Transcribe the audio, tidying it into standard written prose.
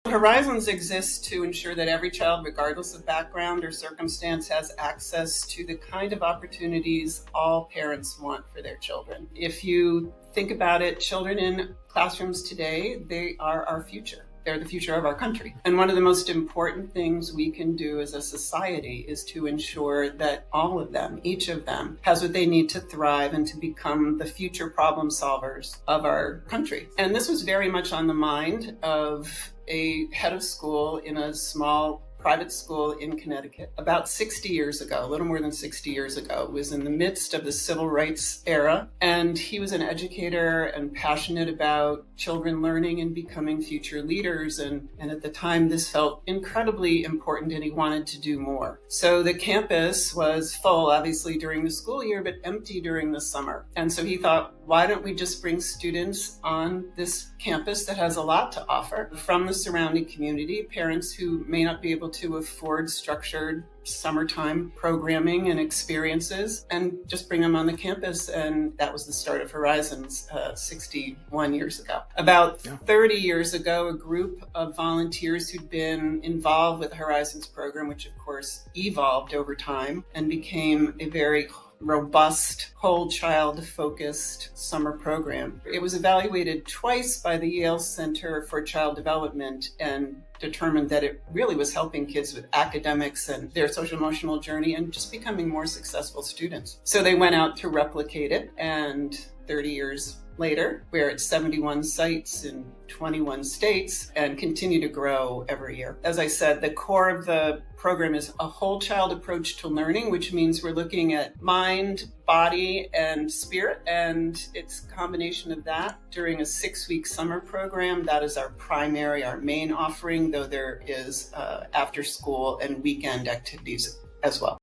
Horizons exists to ensure that every child, regardless of background or circumstance, has access to the kind of opportunities all parents want for their children. If you think about it, children in classrooms today, they are our future. They're the future of our country. And one of the most important things we can do as a society is to ensure that all of them, each of them, has what they need to thrive and to become the future problem solvers of our country. And this was very much on the mind of a head of school in a small private school in Connecticut about 60 years ago, a little more than 60 years ago. It was in the midst of the civil rights era, and he was an educator and passionate about children learning and becoming future leaders. And at the time, this felt incredibly important, and he wanted to do more. So the campus was full, obviously, during the school year, but empty during the summer. And so he thought, why don't we just bring students on this campus that has a lot to offer from the surrounding community, parents who may not be able to afford structured summertime programming and experiences, and just bring them on the campus. And that was the start of Horizons 61 years ago. About 30 years ago, a group of volunteers who'd been involved with the Horizons program, which of course evolved over time and became a very robust, whole child focused summer program. It was evaluated twice by the Yale Center for Child Development and determined that it really was helping kids with academics and their social emotional journey and just becoming more successful students. So they went out to replicate it, and 30 years later, we're at 71 sites in 21 states and continue to grow every year. As I said, the core of the program is a whole child approach to learning, which means we're looking at mind, body, and spirit. And it's a combination of that during a 6-week summer program. That is our main offering, though there is after school and weekend activities as well.